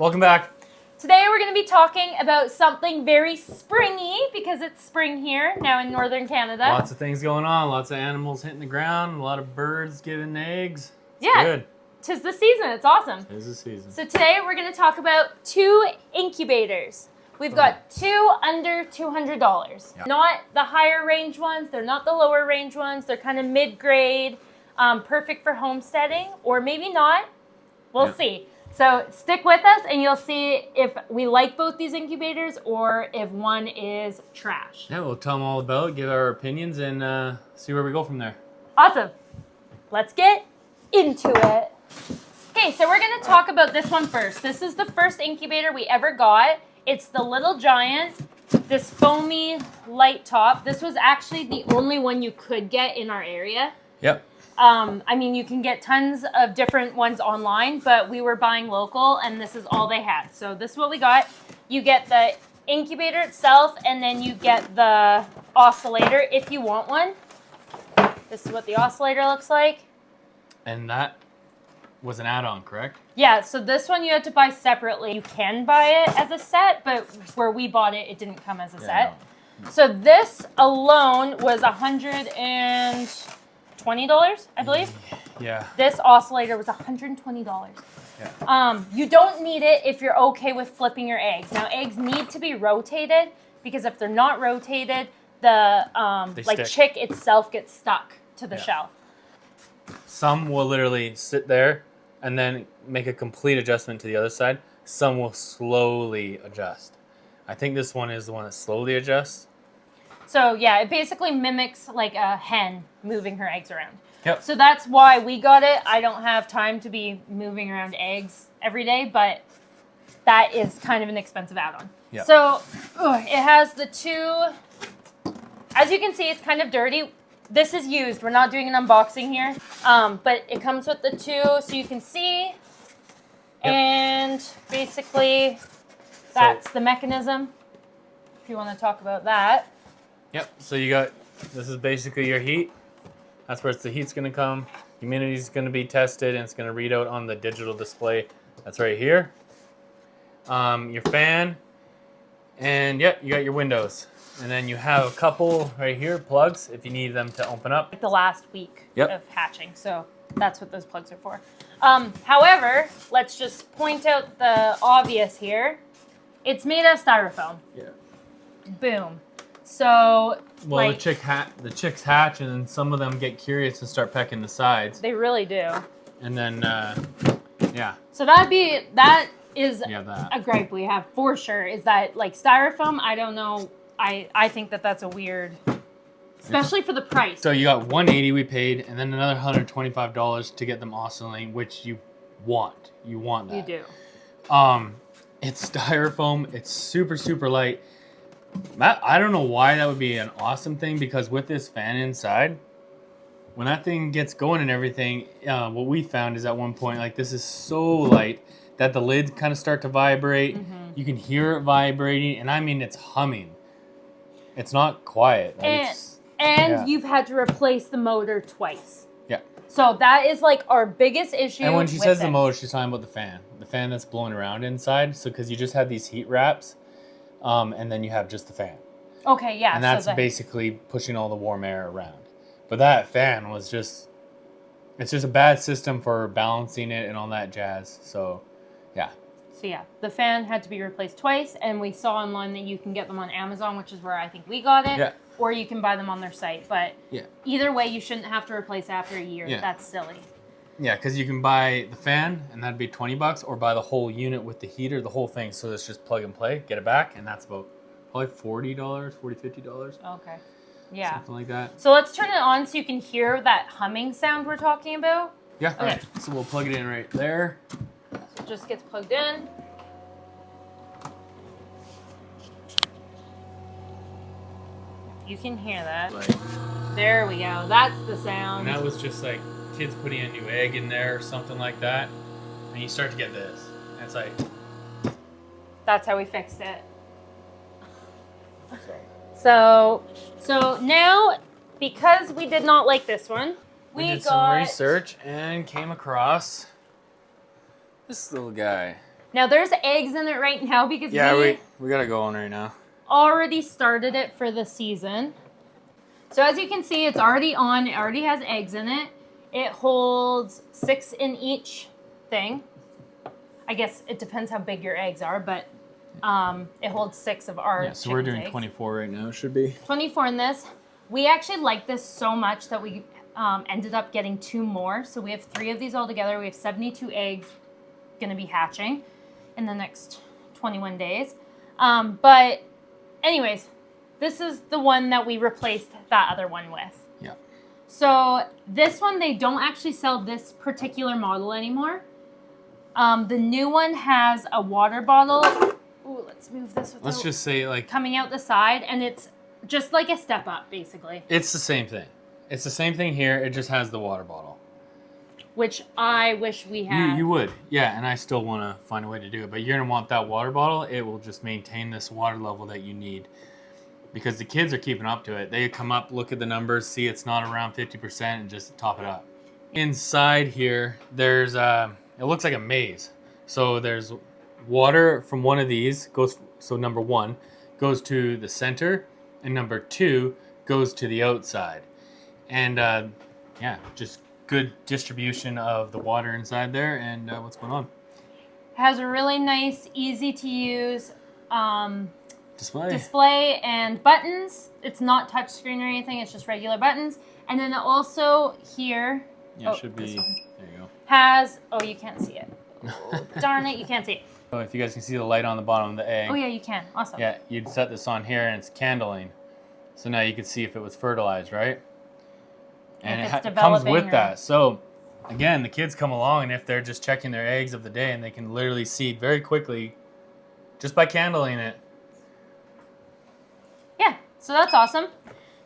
Welcome back. Today we're going to be talking about something very springy because it's spring here now in northern Canada. Lots of things going on. Lots of animals hitting the ground. A lot of birds giving eggs. It's good. 'Tis the season. It's awesome. It is the season. So today we're going to talk about 2 incubators. We've got 2 under $200. Yeah. Not the higher range ones. They're not the lower range ones. They're kind of mid-grade, perfect for homesteading, or maybe not. We'll see. So stick with us and you'll see if we like both these incubators or if one is trash. Yeah, we'll tell them all about it, give our opinions, and see where we go from there. Awesome. Let's get into it. Okay, so we're going to talk about this one first. This is the first incubator we ever got. It's the Little Giant, this foamy light top. This was actually the only one you could get in our area. Yep. I mean, you can get tons of different ones online, but we were buying local, and this is all they had. So this is what we got. You get the incubator itself, and then you get the oscillator if you want one. This is what the oscillator looks like. And that was an add-on, correct? Yeah, so this one you have to buy separately. You can buy it as a set, but where we bought it, it didn't come as a set. No. So this alone was $120, I believe. Yeah. This oscillator was $120. Yeah. You don't need it if you're okay with flipping your eggs. Now, eggs need to be rotated because if they're not rotated, the chick itself gets stuck to the shell. Some will literally sit there and then make a complete adjustment to the other side. Some will slowly adjust. I think this one is the one that slowly adjusts. So yeah, it basically mimics like a hen moving her eggs around. Yep. So that's why we got it. I don't have time to be moving around eggs every day, but that is kind of an expensive add-on. Yep. So it has the 2, as you can see, it's kind of dirty. This is used. We're not doing an unboxing here, but it comes with the 2 so you can see. Yep. And basically that's the mechanism, if you want to talk about that. Yep, so you got, this is basically your heat. That's where the heat's gonna come. Humidity is gonna be tested and it's gonna read out on the digital display. That's right here. Your fan, and yeah, you got your windows. And then you have a couple right here, plugs, if you need them to open up. Like the last week Yep. of hatching, so that's what those plugs are for. However, let's just point out the obvious here. It's made of styrofoam. Yeah. Boom. So, well, the chicks hatch, and then some of them get curious and start pecking the sides. They really do. And then, yeah. So that is a gripe we have for sure. Is that like styrofoam? I don't know. I think that's a weird, especially for the price. So you got $180 we paid, and then another $125 to get them oscillating, which you want. You want that. You do. It's styrofoam. It's super, super light. I don't know why that would be an awesome thing, because with this fan inside, when that thing gets going and everything, what we found is at one point, like, this is so light that the lids kind of start to vibrate. Mm-hmm. You can hear it vibrating, and I mean, it's humming. It's not quiet. And you've had to replace the motor twice. Yeah. So that is like our biggest issue. And when she says the motor, she's talking about the fan that's blowing around inside. So because you just have these heat wraps. And then you have just the fan. Okay, yeah. And that's basically pushing all the warm air around. But that fan was it's just a bad system for balancing it and all that jazz. So, yeah. So, yeah, the fan had to be replaced twice. And we saw online that you can get them on Amazon, which is where I think we got it. Yeah. Or you can buy them on their site. But either way, you shouldn't have to replace after a year. Yeah. That's silly. Yeah, because you can buy the fan, and that'd be $20, or buy the whole unit with the heater, the whole thing. So it's just plug and play, get it back, and that's about probably $40, $50. Okay. Yeah. Something like that. So let's turn it on so you can hear that humming sound we're talking about. Yeah, okay. All right. So we'll plug it in right there. So it just gets plugged in. You can hear that. There we go. That's the sound. And that was just like kids putting a new egg in there or something like that, and you start to get this, and it's like, that's how we fixed it. So now, because we did not like this one, we did some research and came across this little guy. Now there's eggs in it right now because we gotta go on right now. Already started it for the season. So as you can see, it's already on. It already has eggs in it. It holds 6 in each thing. I guess it depends how big your eggs are, but it holds 6 of our so we're doing eggs. 24 right now, should be. 24 in this. We actually like this so much that we ended up getting 2 more. So we have 3 of these all together. We have 72 eggs going to be hatching in the next 21 days. But anyways, this is the one that we replaced that other one with. Yeah. So this one, they don't actually sell this particular model anymore. The new one has a water bottle. Ooh, let's move this without Let's just say like coming out the side, and it's just like a step up, basically. it's the same thing. It's the same thing here. It just has the water bottle. Which I wish we had. You would, yeah, and I still want to find a way to do it. But you're gonna want that water bottle. It will just maintain this water level that you need, because the kids are keeping up to it. They come up, look at the numbers, see it's not around 50%, and just top it up. Inside here, there's it looks like a maze. So there's water from one of these goes. So number 1 goes to the center, and number 2 goes to the outside, and yeah, just good distribution of the water inside there. And what's going on? It has a really nice, easy to use display and buttons. It's not touchscreen or anything. It's just regular buttons. And then also here, Yeah, it should be. There you go. Has, oh, you can't see it. Oh, darn it, you can't see it. So if you guys can see the light on the bottom of the egg. Oh yeah, you can. Awesome. Yeah, you'd set this on here and it's candling. So now you can see if it was fertilized, right? And it comes with that. So again, the kids come along, and if they're just checking their eggs of the day, and they can literally see very quickly just by candling it. Yeah, so that's awesome.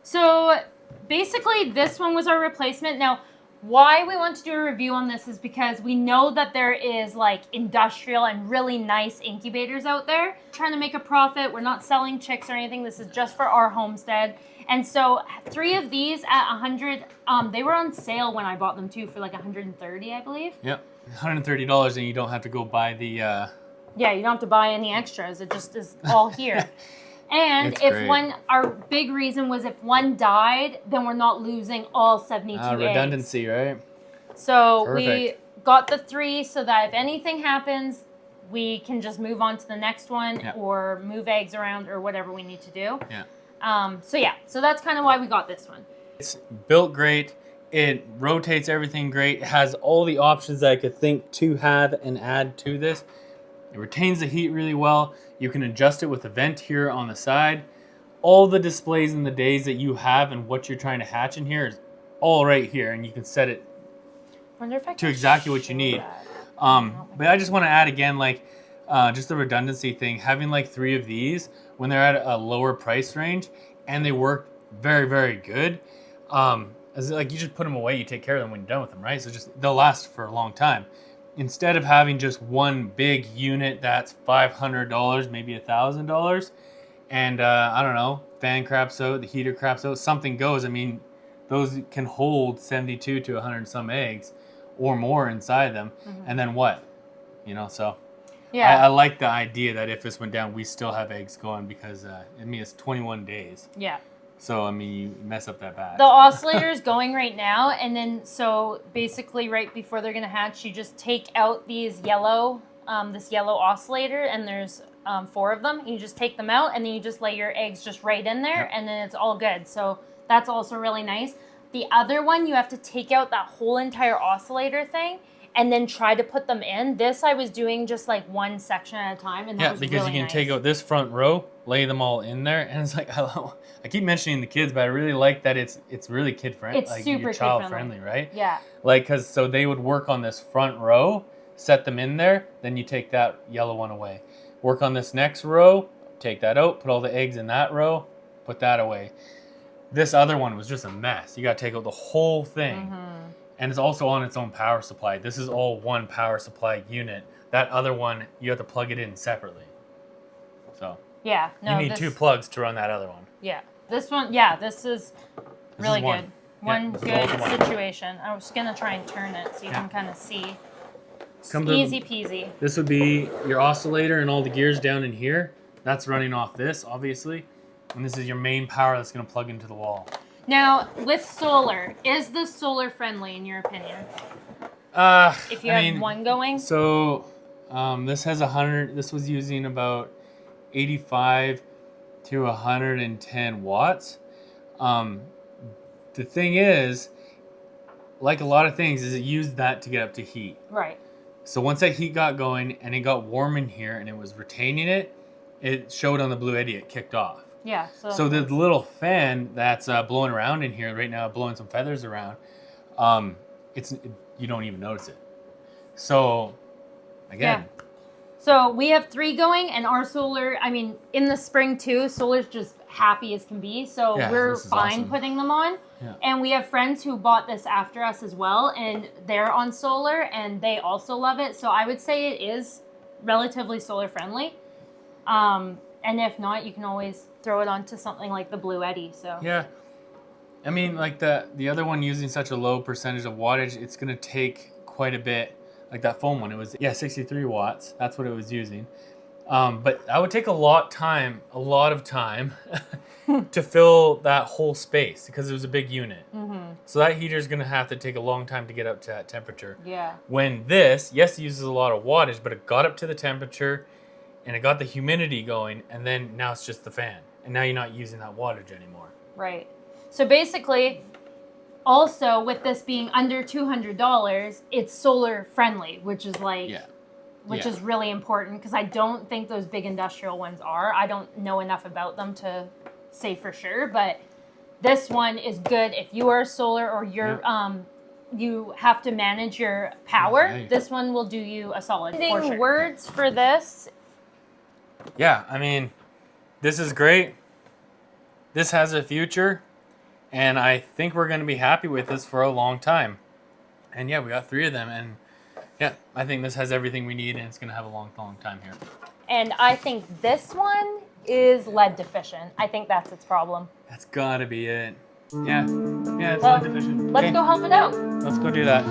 So basically this one was our replacement. Now, why we want to do a review on this is because we know that there is like industrial and really nice incubators out there. Trying to make a profit. We're not selling chicks or anything. This is just for our homestead. And so 3 of these at 100, they were on sale when I bought them too for like 130, I believe. Yep, $130, and you don't have to go buy the... Yeah, you don't have to buy any extras. It just is all here. And It's if great. one, our big reason was if one died, then we're not losing all 72 eggs. Redundancy, right? So Perfect. we got the 3 so that if anything happens, we can just move on to the next one or move eggs around or whatever we need to do. Yeah. So that's kind of why we got this one. It's built great. It rotates everything great. It has all the options that I could think to have and add to this. It retains the heat really well. You can adjust it with a vent here on the side. All the displays and the days that you have and what you're trying to hatch in here is all right here, and you can set it to exactly what you need. But I just want to add again, like just the redundancy thing, having like 3 of these when they're at a lower price range and they work very, very good. As like you just put them away, you take care of them when you're done with them, right? So just they'll last for a long time. Instead of having just one big unit that's $500, maybe $1,000, and I don't know, fan craps out, the heater craps out, something goes. I mean, those can hold 72 to 100 some eggs or more inside them. And then what? You know, so I like the idea that if this went down, we still have eggs going, because I mean, it's 21 days. Yeah. So, I mean, you mess up that batch. The oscillator is going right now, and then so basically right before they're going to hatch, you just take out these yellow, this yellow oscillator, and there's 4 of them. You just take them out, and then you just lay your eggs just right in there, and then it's all good. So that's also really nice. The other one, you have to take out that whole entire oscillator thing, and then try to put them in. This I was doing just like one section at a time, and that was because really you can nice. take out this front row, lay them all in there, and it's like I keep mentioning the kids, but I really like that it's really kid friendly. It's like super child kid-friendly. friendly, right? Yeah. Like, cause so they would work on this front row, set them in there, then you take that yellow one away. Work on this next row, take that out, put all the eggs in that row, put that away. This other one was just a mess. You got to take out the whole thing. And it's also on its own power supply. This is all one power supply unit. That other one, you have to plug it in separately. So yeah, no, you need 2 plugs to run that other one. Yeah, this one, this is really good. One good situation. I was gonna try and turn it so you can kind of see. Easy peasy. This would be your oscillator and all the gears down in here. That's running off this, obviously. And this is your main power that's going to plug into the wall. Now, with solar, is this solar friendly in your opinion? If you have one going? So, this has 100, this was using about 85 to 110 watts. The thing is, like a lot of things, is it used that to get up to heat. Right. So once that heat got going and it got warm in here and it was retaining it, it showed on the Blue Eddy, it kicked off. Yeah. So the little fan that's blowing around in here right now, blowing some feathers around, you don't even notice it. So, again. Yeah. So we have 3 going, and our solar, I mean, in the spring too, solar's just happy as can be. So we're fine putting them on. Yeah. And we have friends who bought this after us as well, and they're on solar, and they also love it. So I would say it is relatively solar friendly. And if not, you can always throw it onto something like the Blue Eddy. So yeah, I mean, like the other one using such a low percentage of wattage, it's gonna take quite a bit. Like that foam one, it was 63 watts. That's what it was using. But that would take a lot of time to fill that whole space because it was a big unit. Mm-hmm. So that heater is gonna have to take a long time to get up to that temperature. Yeah. When this, yes, it uses a lot of wattage, but it got up to the temperature. And it got the humidity going, and then now it's just the fan. And now you're not using that wattage anymore. Right. So basically, also with this being under $200, it's solar friendly, which is is really important because I don't think those big industrial ones are. I don't know enough about them to say for sure, but this one is good if you are solar or you're you have to manage your power. Okay. This one will do you a solid. Words for this. Yeah, I mean, this is great. This has a future, and I think we're going to be happy with this for a long time. And yeah, we got 3 of them, and yeah, I think this has everything we need, and it's going to have a long, long time here. And I think this one is lead deficient. I think that's its problem. That's got to be it. Yeah, it's lead deficient. Let's go help it out. Let's go do that.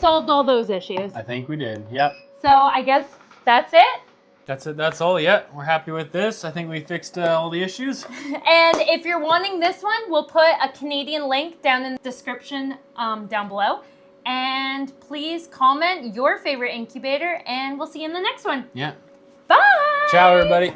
Solved all those issues. I think we did. Yep. So I guess that's it. That's it. That's all. Yeah, we're happy with this. I think we fixed all the issues. And if you're wanting this one, we'll put a Canadian link down in the description down below. And please comment your favorite incubator, and we'll see you in the next one. Yeah. Bye. Ciao, everybody.